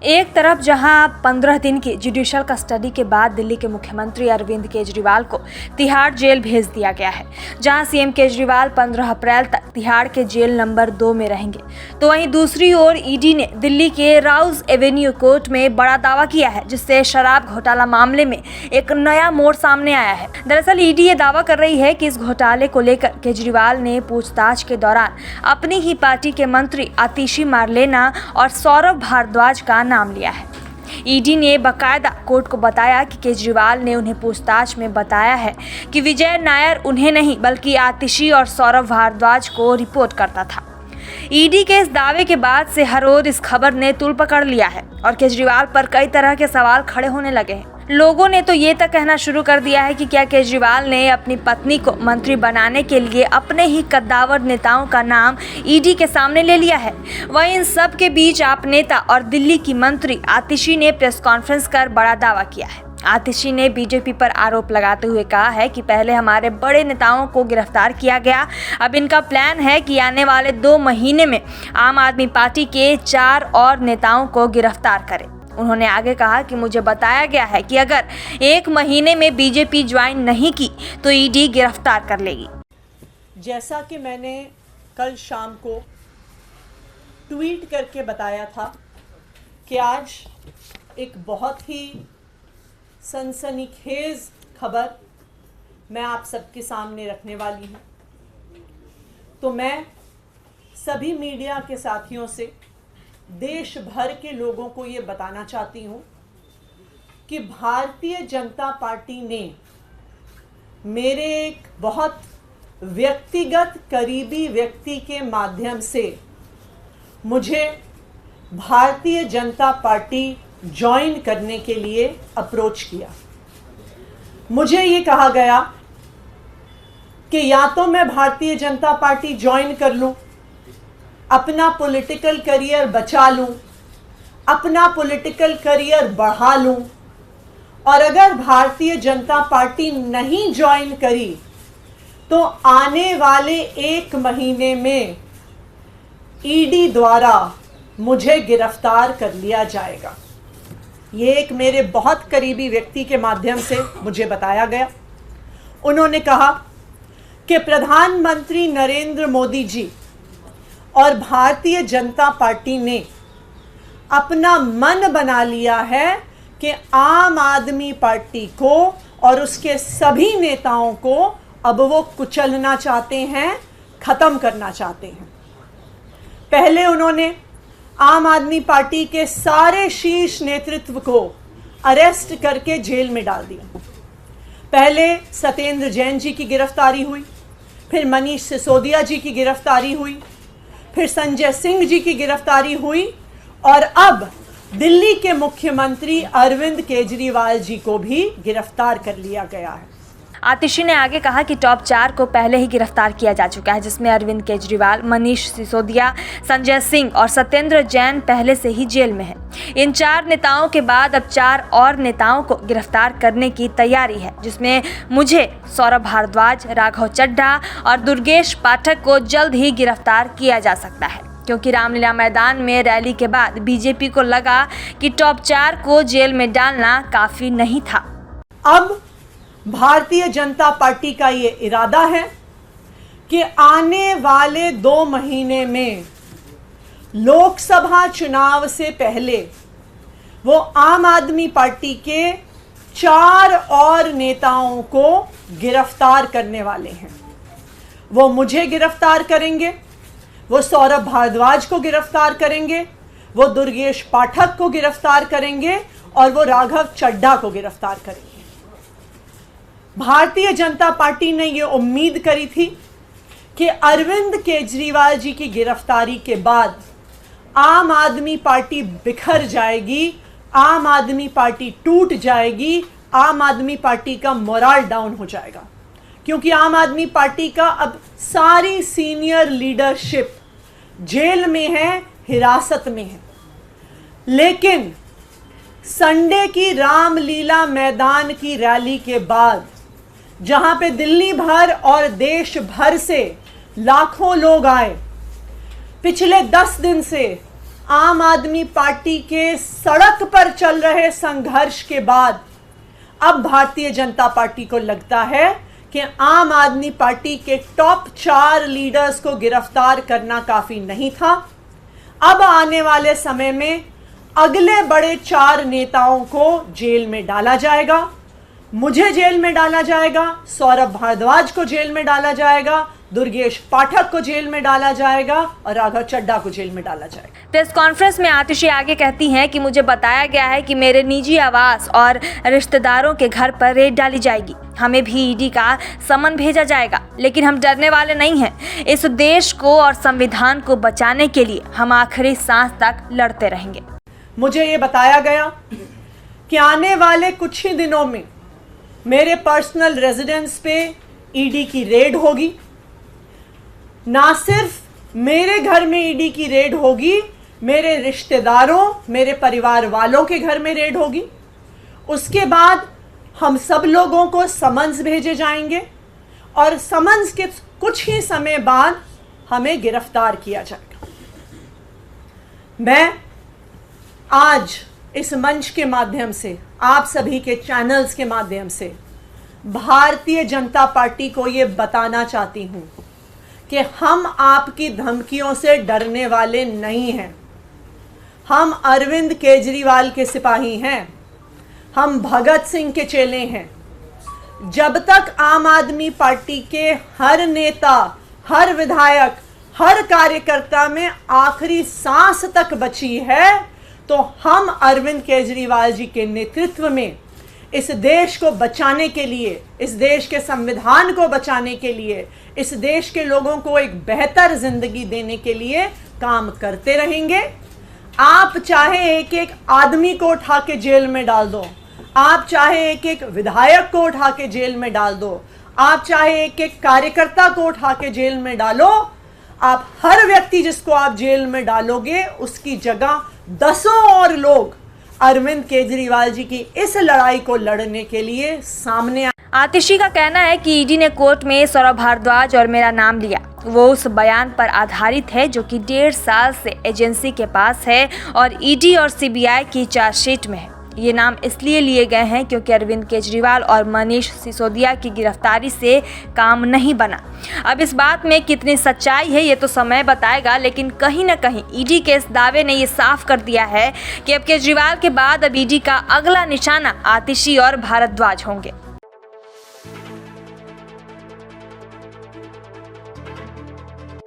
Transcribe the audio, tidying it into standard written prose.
एक तरफ जहां 15 दिन की जुडिशियल कस्टडी के बाद दिल्ली के मुख्यमंत्री अरविंद केजरीवाल को तिहाड़ जेल भेज दिया गया है, जहां सीएम केजरीवाल 15 अप्रैल तक तिहाड़ के जेल नंबर 2 में रहेंगे, तो वहीं दूसरी ओर ईडी ने दिल्ली के राउज एवेन्यू कोर्ट में बड़ा दावा किया है, जिससे शराब घोटाला मामले में एक नया मोड़ सामने आया है। दरअसल ईडी ये दावा कर रही है कि इस घोटाले को लेकर केजरीवाल ने पूछताछ के दौरान अपनी ही पार्टी के मंत्री आतिशी मारलेना और सौरभ भारद्वाज का नाम लिया है। ईडी ने बाकायदा कोर्ट को बताया कि केजरीवाल ने उन्हें पूछताछ में बताया है कि विजय नायर उन्हें नहीं बल्कि आतिशी और सौरभ भारद्वाज को रिपोर्ट करता था। ईडी के इस दावे के बाद से हर ओर इस खबर ने तूल पकड़ लिया है और केजरीवाल पर कई तरह के सवाल खड़े होने लगे हैं। लोगों ने तो ये तक कहना शुरू कर दिया है कि क्या केजरीवाल ने अपनी पत्नी को मंत्री बनाने के लिए अपने ही कद्दावर नेताओं का नाम ईडी के सामने ले लिया है। वहीं इन सब के बीच आप नेता और दिल्ली की मंत्री आतिशी ने प्रेस कॉन्फ्रेंस कर बड़ा दावा किया है। आतिशी ने बीजेपी पर आरोप लगाते हुए कहा है कि पहले हमारे बड़े नेताओं को गिरफ्तार किया गया, अब इनका प्लान है कि आने वाले 2 महीने में आम आदमी पार्टी के 4 और नेताओं को गिरफ्तार करें। उन्होंने आगे कहा कि मुझे बताया गया है कि अगर 1 महीने में बीजेपी ज्वाइन नहीं की तो ईडी गिरफ्तार कर लेगी। जैसा कि मैंने कल शाम को ट्वीट करके बताया था कि आज एक बहुत ही सनसनीखेज खबर मैं आप सबके सामने रखने वाली हूँ। तो मैं सभी मीडिया के साथियों से, देश भर के लोगों को ये बताना चाहती हूँ कि भारतीय जनता पार्टी ने मेरे एक बहुत व्यक्तिगत करीबी व्यक्ति के माध्यम से मुझे भारतीय जनता पार्टी ज्वाइन करने के लिए अप्रोच किया। मुझे ये कहा गया कि या तो मैं भारतीय जनता पार्टी ज्वाइन कर लूं, अपना पॉलिटिकल करियर बचा लूं, अपना पॉलिटिकल करियर बढ़ा लूं, और अगर भारतीय जनता पार्टी नहीं ज्वाइन करी तो आने वाले 1 महीने में ईडी द्वारा मुझे गिरफ्तार कर लिया जाएगा। ये एक मेरे बहुत करीबी व्यक्ति के माध्यम से मुझे बताया गया। उन्होंने कहा कि प्रधानमंत्री नरेंद्र मोदी जी और भारतीय जनता पार्टी ने अपना मन बना लिया है कि आम आदमी पार्टी को और उसके सभी नेताओं को अब वो कुचलना चाहते हैं, ख़त्म करना चाहते हैं। पहले उन्होंने आम आदमी पार्टी के सारे शीर्ष नेतृत्व को अरेस्ट करके जेल में डाल दिया। पहले सत्येंद्र जैन जी की गिरफ्तारी हुई, फिर मनीष सिसोदिया जी की गिरफ्तारी हुई, फिर संजय सिंह जी की गिरफ्तारी हुई, और अब दिल्ली के मुख्यमंत्री अरविंद केजरीवाल जी को भी गिरफ्तार कर लिया गया है। आतिशी ने आगे कहा कि टॉप 4 को पहले ही गिरफ्तार किया जा चुका है, जिसमें अरविंद केजरीवाल, मनीष सिसोदिया, संजय सिंह और सत्येंद्र जैन पहले से ही जेल में हैं। इन 4 नेताओं के बाद अब 4 और नेताओं को गिरफ्तार करने की तैयारी है, जिसमें मुझे, सौरभ भारद्वाज, राघव चड्ढा और दुर्गेश पाठक को जल्द ही गिरफ्तार किया जा सकता है, क्योंकि रामलीला मैदान में रैली के बाद बीजेपी को लगा कि टॉप 4 को जेल में डालना काफ़ी नहीं था। अब भारतीय जनता पार्टी का ये इरादा है कि आने वाले 2 महीने में लोकसभा चुनाव से पहले वो आम आदमी पार्टी के 4 और नेताओं को गिरफ्तार करने वाले हैं। वो मुझे गिरफ्तार करेंगे, वो सौरभ भारद्वाज को गिरफ्तार करेंगे, वो दुर्गेश पाठक को गिरफ्तार करेंगे और वो राघव चड्ढा को गिरफ्तार करेंगे। भारतीय जनता पार्टी ने ये उम्मीद करी थी कि अरविंद केजरीवाल जी की गिरफ्तारी के बाद आम आदमी पार्टी बिखर जाएगी, आम आदमी पार्टी टूट जाएगी, आम आदमी पार्टी का मोराल डाउन हो जाएगा, क्योंकि आम आदमी पार्टी का अब सारी सीनियर लीडरशिप जेल में है, हिरासत में है। लेकिन संडे की रामलीला मैदान की रैली के बाद, जहां पे दिल्ली भर और देश भर से लाखों लोग आए, पिछले 10 दिन से आम आदमी पार्टी के सड़क पर चल रहे संघर्ष के बाद अब भारतीय जनता पार्टी को लगता है कि आम आदमी पार्टी के टॉप 4 लीडर्स को गिरफ्तार करना काफी नहीं था। अब आने वाले समय में अगले बड़े 4 नेताओं को जेल में डाला जाएगा। मुझे जेल में डाला जाएगा, सौरभ भारद्वाज को जेल में डाला जाएगा, दुर्गेश पाठक को जेल में डाला जाएगा और राघव चड्ढा को जेल में डाला जाएगा। प्रेस कॉन्फ्रेंस में आतिशी आगे कहती हैं कि मुझे बताया गया है कि मेरे निजी आवास और रिश्तेदारों के घर पर रेड डाली जाएगी। हमें भी ईडी का समन भेजा जाएगा, लेकिन हम डरने वाले नहीं हैं। इस देश को और संविधान को बचाने के लिए हम आखिरी सांस तक लड़ते रहेंगे। मुझे ये बताया गया कि आने वाले कुछ ही दिनों में मेरे पर्सनल रेजिडेंस पे ईडी की रेड होगी। ना सिर्फ मेरे घर में ईडी की रेड होगी, मेरे रिश्तेदारों, मेरे परिवार वालों के घर में रेड होगी। उसके बाद हम सब लोगों को समन्स भेजे जाएंगे और समन्स के कुछ ही समय बाद हमें गिरफ्तार किया जाएगा। मैं आज इस मंच के माध्यम से, आप सभी के चैनल्स के माध्यम से भारतीय जनता पार्टी को ये बताना चाहती हूँ कि हम आपकी धमकियों से डरने वाले नहीं हैं। हम अरविंद केजरीवाल के सिपाही हैं, हम भगत सिंह के चेले हैं। जब तक आम आदमी पार्टी के हर नेता, हर विधायक, हर कार्यकर्ता में आखिरी सांस तक बची है, तो हम अरविंद केजरीवाल जी के नेतृत्व में इस देश को बचाने के लिए, इस देश के संविधान को बचाने के लिए, इस देश के लोगों को एक बेहतर जिंदगी देने के लिए काम करते रहेंगे। आप चाहे एक एक आदमी को उठा के जेल में डाल दो, आप चाहे एक एक विधायक को उठा के जेल में डाल दो, आप चाहे एक एक कार्यकर्ता को उठा के जेल में डालो, आप हर व्यक्ति जिसको आप जेल में डालोगे उसकी जगह 10 और लोग अरविंद केजरीवाल जी की इस लड़ाई को लड़ने के लिए सामने। आतिशी का कहना है कि ईडी ने कोर्ट में सौरभ भारद्वाज और मेरा नाम लिया। वो उस बयान पर आधारित है जो कि 1.5 साल से एजेंसी के पास है और ईडी और सीबीआई की चार्जशीट में है। ये नाम इसलिए लिए गए हैं क्योंकि अरविंद केजरीवाल और मनीष सिसोदिया की गिरफ्तारी से काम नहीं बना। अब इस बात में कितनी सच्चाई है ये तो समय बताएगा, लेकिन कहीं ना कहीं ईडी के इस दावे ने ये साफ कर दिया है कि अब केजरीवाल के बाद अब ईडी का अगला निशाना आतिशी और भारद्वाज होंगे।